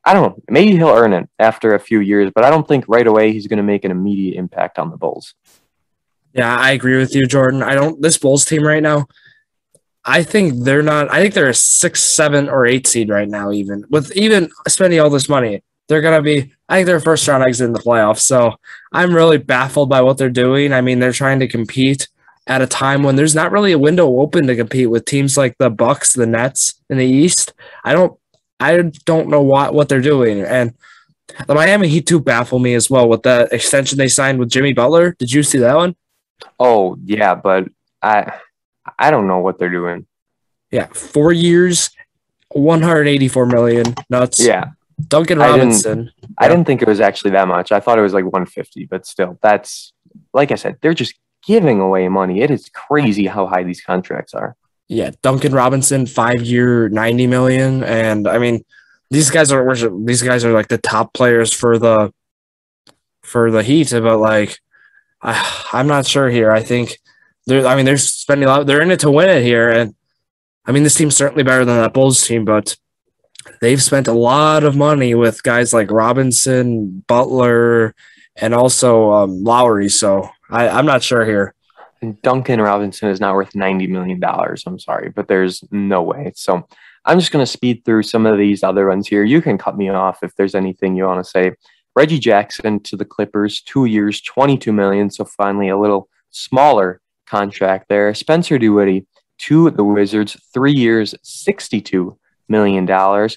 S1: I don't know. Maybe he'll earn it after a few years, but I don't think right away he's going to make an immediate impact on the Bulls.
S2: Yeah, I agree with you, Jordan. This Bulls team right now, I think they're a 6, 7, or 8 seed right now, even spending all this money. They're going to be, I think they're first round exit in the playoffs. So I'm really baffled by what they're doing. I mean, they're trying to compete at a time when there's not really a window open to compete with teams like the Bucks, the Nets in the East. I don't know what they're doing. And the Miami Heat too baffle me as well with the extension they signed with Jimmy Butler. Did you see that one?
S1: Oh, yeah, but I don't know what they're doing.
S2: Yeah, 4 years, $184 million. Nuts.
S1: Yeah.
S2: Duncan Robinson.
S1: I didn't think it was actually that much. I thought it was like 150, but still, that's, like I said, they're just giving away money. It is crazy how high these contracts are.
S2: Yeah, Duncan Robinson, 5 year, $90 million. And I mean, these guys are like the top players for the Heat, but like, I'm not sure here. I think they're spending a lot. They're in it to win it here. And I mean, this team's certainly better than that Bulls team, but they've spent a lot of money with guys like Robinson, Butler, and also Lowry. So I'm not sure here.
S1: And Duncan Robinson is not worth $90 million. I'm sorry, but there's no way. So I'm just going to speed through some of these other ones here. You can cut me off if there's anything you want to say. Reggie Jackson to the Clippers, 2 years, $22 million. So finally a little smaller contract there. Spencer Dinwiddie to the Wizards, 3 years, $62 million.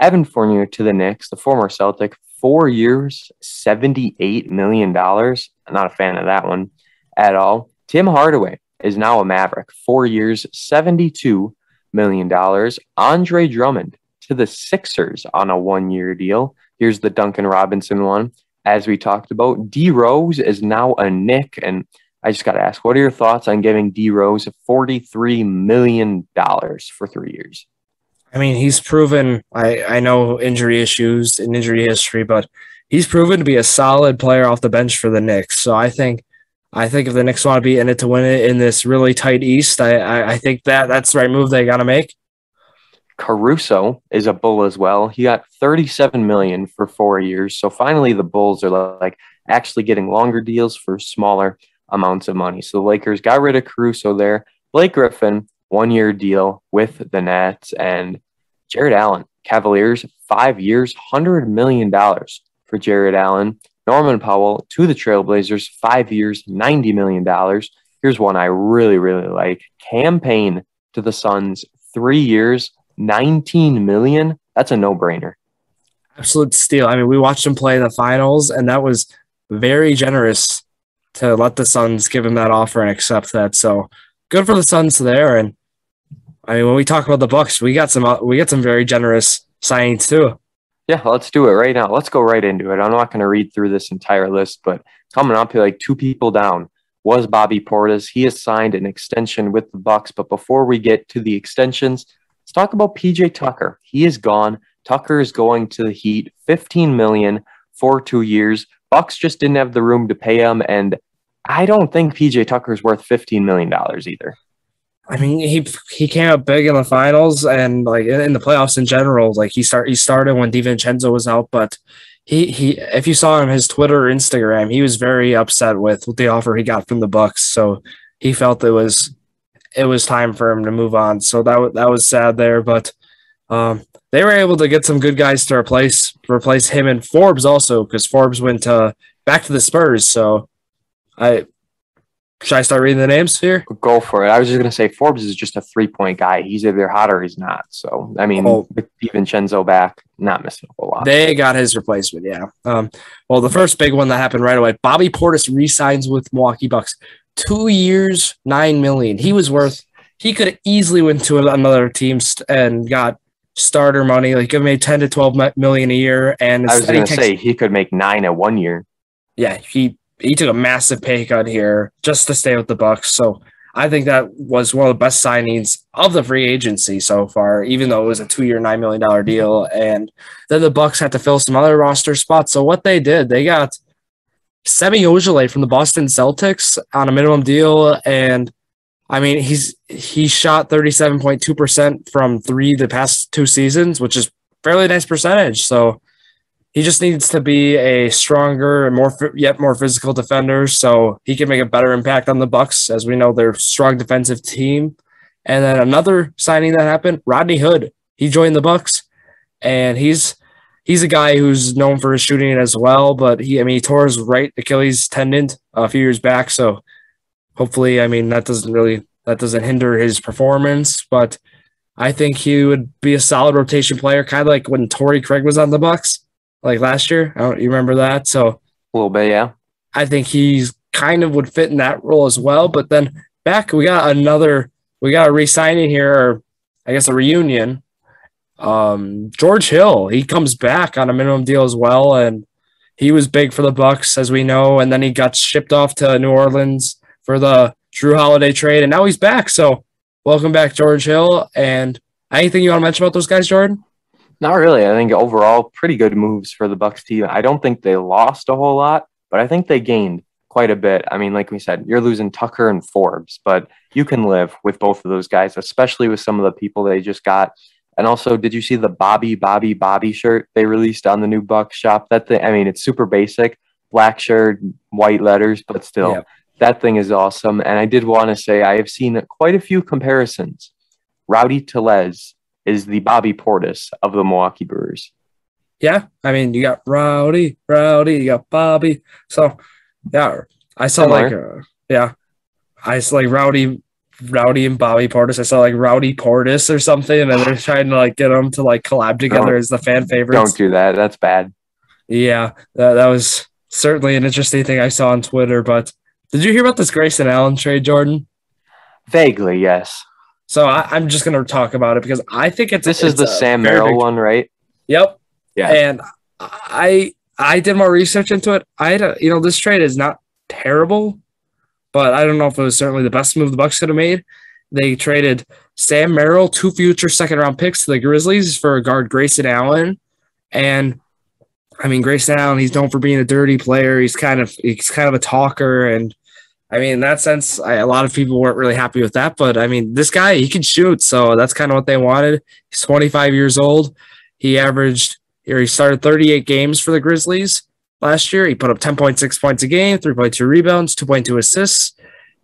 S1: Evan Fournier to the Knicks, the former Celtic, 4 years, $78 million. I'm not a fan of that one at all. Tim Hardaway is now a Maverick, 4 years, $72 million. Andre Drummond to the Sixers on a 1-year deal. Here's the Duncan Robinson one. As we talked about, D Rose is now a Knick, and I just got to ask, what are your thoughts on giving D Rose $43 million for 3 years?
S2: I mean, he's proven, I know injury issues and injury history, but he's proven to be a solid player off the bench for the Knicks. So I think if the Knicks want to be in it to win it in this really tight East, I think that's the right move they got to make.
S1: Caruso is a Bull as well. He got $37 million for 4 years. So finally, the Bulls are like actually getting longer deals for smaller amounts of money. So the Lakers got rid of Caruso there. Blake Griffin, 1-year deal with the Nets, and Jared Allen, Cavaliers, 5 years, $100 million for Jared Allen. Norman Powell to the Trailblazers, 5 years, $90 million. Here's one I really, really like. Cam Payne to the Suns, 3 years, $19 million. That's a no-brainer.
S2: Absolute steal. I mean, we watched him play in the finals, and that was very generous to let the Suns give him that offer and accept that. So good for the Suns there. And I mean, when we talk about the Bucks, we got some very generous signings too.
S1: Yeah, let's do it right now. Let's go right into it. I'm not going to read through this entire list, but coming up here, like 2 people down, was Bobby Portis. He has signed an extension with the Bucks. But before we get to the extensions, let's talk about PJ Tucker. He is gone. Tucker is going to the Heat, $15 million for 2 years. Bucks just didn't have the room to pay him, and I don't think PJ Tucker is worth $15 million either.
S2: I mean, he came up big in the finals and like in the playoffs in general. Like he started when DiVincenzo was out, but he if you saw him his Twitter or Instagram, he was very upset with the offer he got from the Bucks. So he felt it was time for him to move on. So that was sad there, but they were able to get some good guys to replace him and Forbes also, because Forbes went back to the Spurs. So should I start reading the names here?
S1: Go for it. I was just going to say Forbes is just a 3-point guy. He's either hot or he's not. So, I mean, with DiVincenzo back, not missing a whole lot.
S2: They got his replacement, yeah. Well, the first big one that happened right away, Bobby Portis re-signs with Milwaukee Bucks. 2 years, $9 million. He could have easily went to another team and got starter money. Like, he could have made $10 to $12 million a year. And
S1: I was going to say he could make $9 at 1 year.
S2: Yeah, he took a massive pay cut here just to stay with the Bucks. So I think that was one of the best signings of the free agency so far, even though it was a 2-year, $9 million deal. And then the Bucks had to fill some other roster spots. So what they did, they got Semi Ojeleye from the Boston Celtics on a minimum deal. And I mean, he shot 37.2% from 3 the past 2 seasons, which is fairly nice percentage. So he just needs to be a stronger and more physical defender, so he can make a better impact on the Bucks. As we know, they're a strong defensive team. And then another signing that happened, Rodney Hood. He joined the Bucks, and he's a guy who's known for his shooting as well. But he tore his right Achilles tendon a few years back, so hopefully, that doesn't hinder his performance. But I think he would be a solid rotation player, kind of like when Torrey Craig was on the Bucks. Like last year. You remember that? So
S1: a little bit, yeah.
S2: I think he's kind of would fit in that role as well. But then we got a re-signing here, or I guess a reunion. George Hill, he comes back on a minimum deal as well, and he was big for the Bucks, as we know, and then he got shipped off to New Orleans for the Drew Holiday trade, and now he's back. So welcome back, George Hill. And anything you want to mention about those guys, Jordan?
S1: Not really. I think overall, pretty good moves for the Bucks team. I don't think they lost a whole lot, but I think they gained quite a bit. I mean, like we said, you're losing Tucker and Forbes, but you can live with both of those guys, especially with some of the people they just got. And also, did you see the Bobby shirt they released on the new Bucks shop? It's super basic, black shirt, white letters, but still, that thing is awesome. And I did want to say I have seen quite a few comparisons. Rowdy Tellez is the Bobby Portis of the Milwaukee Brewers.
S2: Yeah, I mean, you got Rowdy, you got Bobby. So, yeah, I saw I saw like Rowdy and Bobby Portis. I saw like Rowdy Portis or something, and they're trying to like get them to like collab together as the fan favorites.
S1: Don't do that. That's bad.
S2: Yeah, that was certainly an interesting thing I saw on Twitter. But did you hear about this Grayson Allen trade, Jordan?
S1: Vaguely, yes.
S2: So I'm just going to talk about it because I think
S1: this is the Sam Merrill one, right?
S2: Yep.
S1: Yeah.
S2: And I did more research into it. This trade is not terrible, but I don't know if it was certainly the best move the Bucks could have made. They traded Sam Merrill, 2 future second-round picks to the Grizzlies for guard Grayson Allen. And, I mean, Grayson Allen, he's known for being a dirty player. He's kind of a talker. And, I mean, in that sense, a lot of people weren't really happy with that. But, I mean, this guy, he can shoot. So that's kind of what they wanted. He's 25 years old. He started 38 games for the Grizzlies last year. He put up 10.6 points a game, 3.2 rebounds, 2.2 assists.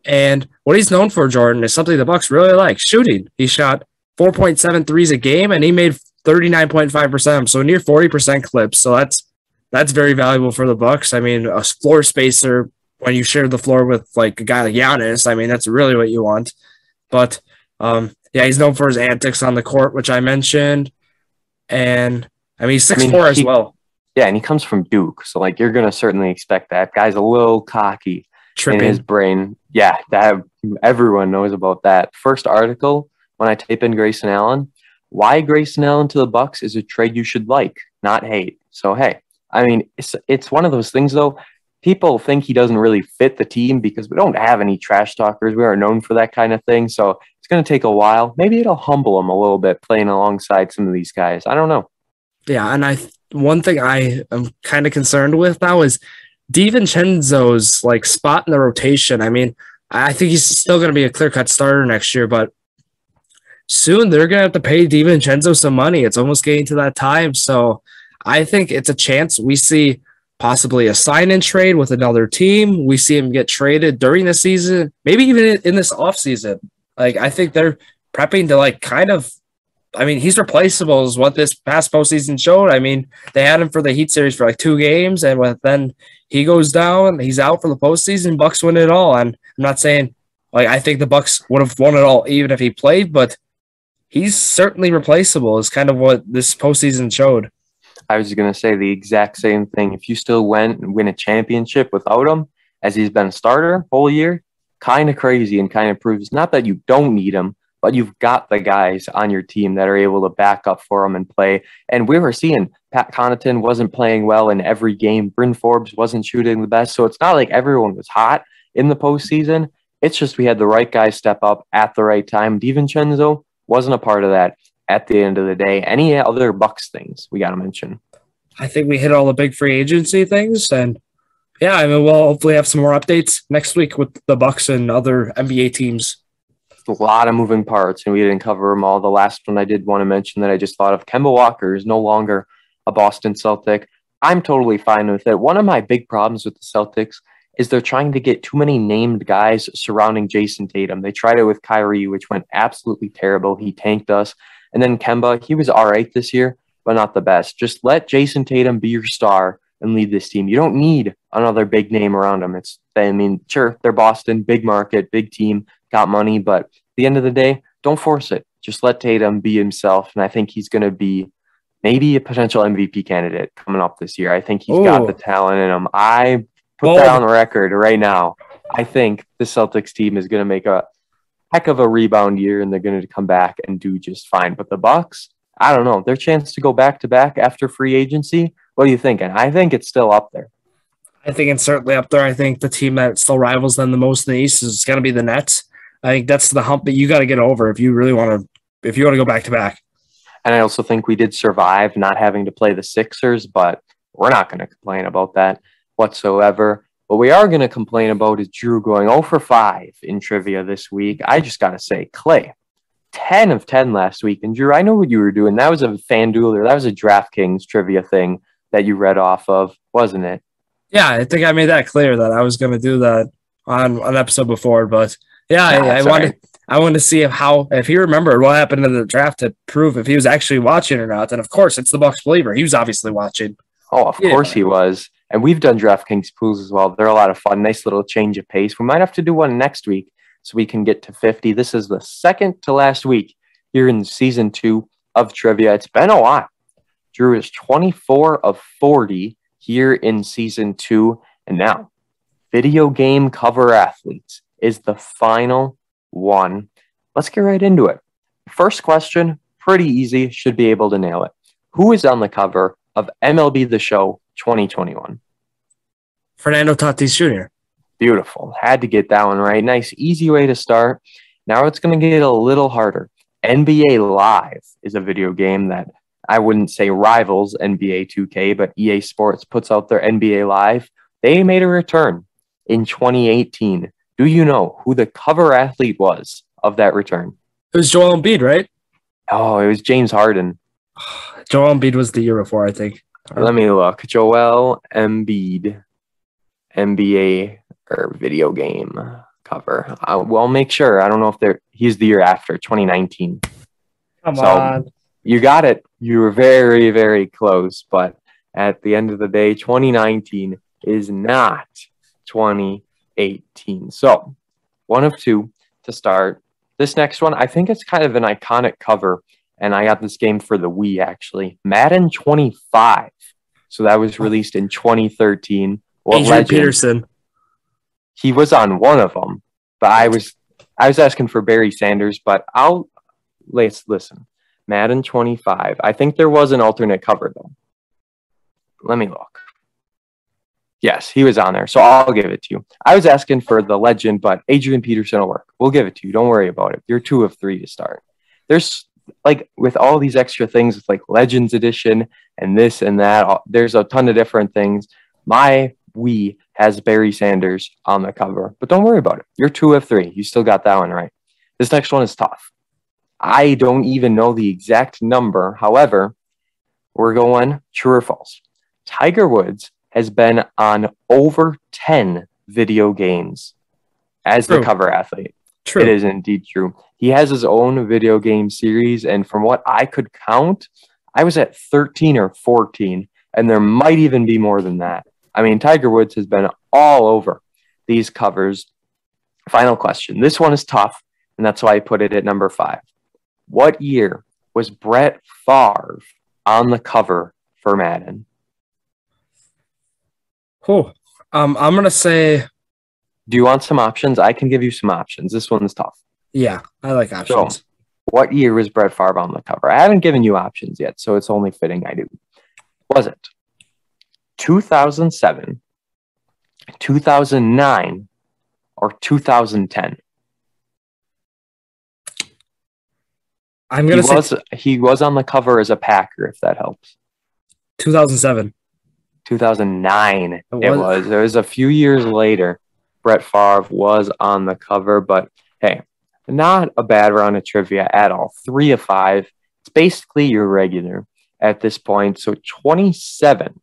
S2: And what he's known for, Jordan, is something the Bucks really like, shooting. He shot 4.7 threes a game, and he made 39.5% of them, so near 40% clips. So that's very valuable for the Bucks. I mean, a floor spacer when you share the floor with like a guy like Giannis, I mean, that's really what you want. But he's known for his antics on the court, which I mentioned. And I mean, he's 6'4" as well.
S1: Yeah, and he comes from Duke, so like you're gonna certainly expect that. Guy's a little cocky in his brain. Yeah, that everyone knows about that. First article when I type in Grayson Allen, why Grayson Allen to the Bucks is a trade you should like, not hate. So hey, I mean, it's one of those things though. People think he doesn't really fit the team because we don't have any trash talkers. We are known for that kind of thing. So it's going to take a while. Maybe it'll humble him a little bit playing alongside some of these guys. I don't know.
S2: Yeah, and one thing I am kind of concerned with now is DiVincenzo's like spot in the rotation. I mean, I think he's still going to be a clear-cut starter next year, but soon they're going to have to pay DiVincenzo some money. It's almost getting to that time. So I think it's a chance we see possibly a sign-in trade with another team. We see him get traded during the season, maybe even in this offseason. Like, I think they're prepping to like kind of, I mean, he's replaceable is what this past postseason showed. I mean, they had him for the Heat series for like 2 games, and then he goes down, he's out for the postseason, Bucks win it all. And I'm not saying, like, I think the Bucks would have won it all even if he played, but he's certainly replaceable is kind of what this postseason showed.
S1: I was going to say the exact same thing. If you still went and win a championship without him, as he's been a starter whole year, kind of crazy and kind of proves not that you don't need him, but you've got the guys on your team that are able to back up for him and play. And we were seeing Pat Connaughton wasn't playing well in every game. Bryn Forbes wasn't shooting the best. So it's not like everyone was hot in the postseason. It's just we had the right guys step up at the right time. DiVincenzo wasn't a part of that at the end of the day. Any other Bucks things we got to mention?
S2: I think we hit all the big free agency things. And yeah, I mean, we'll hopefully have some more updates next week with the Bucks and other NBA teams.
S1: A lot of moving parts, and we didn't cover them all. The last one I did want to mention that I just thought of, Kemba Walker is no longer a Boston Celtic. I'm totally fine with it. One of my big problems with the Celtics is they're trying to get too many named guys surrounding Jason Tatum. They tried it with Kyrie, which went absolutely terrible. He tanked us. And then Kemba, he was all right this year, but not the best. Just let Jason Tatum be your star and lead this team. You don't need another big name around him. Sure, they're Boston, big market, big team, got money, but at the end of the day, don't force it. Just let Tatum be himself, and I think he's going to be maybe a potential MVP candidate coming up this year. I think he's got the talent in him. I put that on the record right now. I think the Celtics team is going to make a heck of a rebound year, and they're going to come back and do just fine. But the Bucks, I don't know. Their chance to go back-to-back after free agency, what are you thinking? I think it's still up there.
S2: I think it's certainly up there. I think the team that still rivals them the most in the East is going to be the Nets. I think that's the hump that you got to get over if you really want to go back-to-back.
S1: And I also think we did survive not having to play the Sixers, but we're not going to complain about that whatsoever. What we are going to complain about is Drew going 0 for 5 in trivia this week. I just got to say, Clay, 10 of 10 last week. And Drew, I know what you were doing. That was a FanDuel or that was a DraftKings trivia thing that you read off of, wasn't it?
S2: Yeah, I think I made that clear that I was going to do that on an episode before, but yeah, I wanted to see if he remembered what happened in the draft to prove if he was actually watching or not. And of course, it's the Bucks believer. He was obviously watching.
S1: Oh, of course he was. And we've done DraftKings pools as well. They're a lot of fun. Nice little change of pace. We might have to do one next week so we can get to 50. This is the second to last week here in season 2 of trivia. It's been a while. Drew is 24 of 40 here in season 2. And now, video game cover athletes is the final one. Let's get right into it. First question, pretty easy. Should be able to nail it. Who is on the cover of MLB The Show 2021?
S2: Fernando Tatis Jr.
S1: Beautiful. Had to get that one right. Nice, easy way to start. Now it's going to get a little harder. NBA Live is a video game that I wouldn't say rivals NBA 2K, but EA Sports puts out their NBA Live. They made a return in 2018. Do you know who the cover athlete was of that return?
S2: It was Joel Embiid, right?
S1: Oh, it was James Harden.
S2: Joel Embiid was the year before, I think.
S1: Let me look. Joel Embiid, NBA or video game cover. Well, make sure. I don't know if he's the year after, 2019.
S2: Come on.
S1: You got it. You were very, very close. But at the end of the day, 2019 is not 2018. So one of two to start. This next one, I think it's kind of an iconic cover. And I got this game for the Wii, actually. Madden 25. So that was released in 2013. What
S2: Adrian
S1: legend?
S2: Peterson.
S1: He was on one of them. But I was asking for Barry Sanders. But let's listen. Madden 25. I think there was an alternate cover, though. Let me look. Yes, he was on there. So I'll give it to you. I was asking for the legend, but Adrian Peterson will work. We'll give it to you. Don't worry about it. You're 2 of 3 to start. There's like with all these extra things, it's like Legends Edition and this and that. There's a ton of different things. My Wii has Barry Sanders on the cover, but don't worry about it. You're 2 of 3. You still got that one right. This next one is tough. I don't even know the exact number. However, we're going true or false. Tiger Woods has been on over 10 video games as the cover athlete.
S2: True.
S1: It is indeed true. He has his own video game series, and from what I could count, I was at 13 or 14, and there might even be more than that. I mean, Tiger Woods has been all over these covers. Final question. This one is tough, and that's why I put it at number 5. What year was Brett Favre on the cover for Madden?
S2: Oh, I'm going to say...
S1: Do you want some options? I can give you some options. This one's tough.
S2: Yeah, I like options.
S1: So, what year was Brett Favre on the cover? I haven't given you options yet, so it's only fitting I do. Was it 2007, 2009, or 2010?
S2: I'm going to say...
S1: He was on the cover as a Packer, if that helps.
S2: 2007.
S1: 2009 it was. It was a few years later. Brett Favre was on the cover, but hey, not a bad round of trivia at all. 3 of 5. It's basically your regular at this point. So 27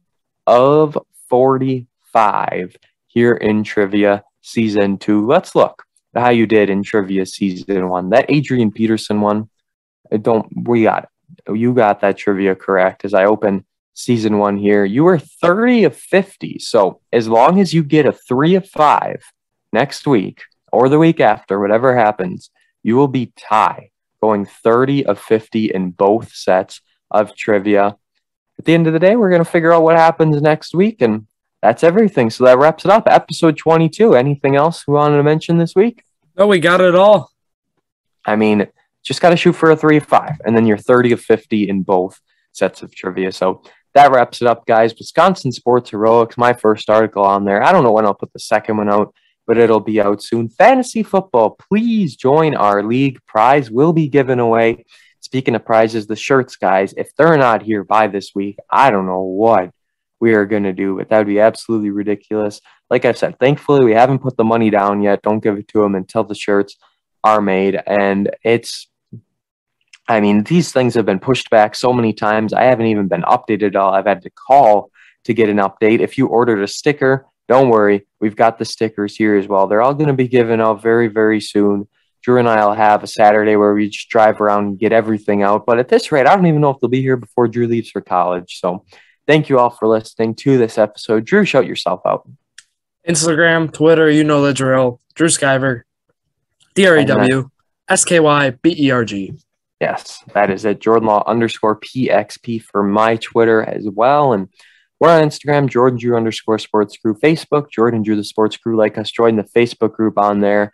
S1: of 45 here in trivia season 2. Let's look at how you did in trivia season 1. That Adrian Peterson one, we got it. You got that trivia correct. As I open season 1 here, you were 30 of 50. So as long as you get a 3 of 5 next week or the week after, whatever happens, you will be tied, going 30 of 50 in both sets of trivia. At the end of the day, we're going to figure out what happens next week, and that's everything. So that wraps it up. Episode 22. Anything else we wanted to mention this week?
S2: No, we got it all.
S1: I mean, just got to shoot for a 3 of 5, and then you're 30 of 50 in both sets of trivia. So that wraps it up, guys. Wisconsin Sports Heroics, my first article on there. I don't know when I'll put the second one out, but it'll be out soon. Fantasy football, please join our league. Prize will be given away. Speaking of prizes, the shirts, guys, if they're not here by this week, I don't know what we are going to do, but that would be absolutely ridiculous. Like I said, thankfully, we haven't put the money down yet. Don't give it to them until the shirts are made. And these things have been pushed back so many times. I haven't even been updated at all. I've had to call to get an update. If you ordered a sticker, don't worry. We've got the stickers here as well. They're all going to be given out very, very soon. Drew and I will have a Saturday where we just drive around and get everything out. But at this rate, I don't even know if they'll be here before Drew leaves for college. So thank you all for listening to this episode. Drew, shout yourself out.
S2: Instagram, Twitter, you know the drill. Drew Skyberg, DREW, SKYBERG.
S1: Yes, that is it. Jordon_PXP for my Twitter as well. And we're on Instagram, Jordon Drew _sports crew. Facebook, Jordon Drew the Sports Crew. Like us, join the Facebook group on there.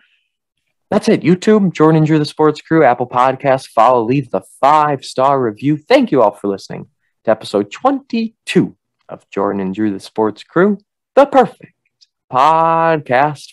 S1: That's it. YouTube, Jordon Drew the Sports Crew. Apple Podcasts, follow, leave the 5-star review. Thank you all for listening to episode 22 of Jordon and Drew the Sports Crew, the perfect podcast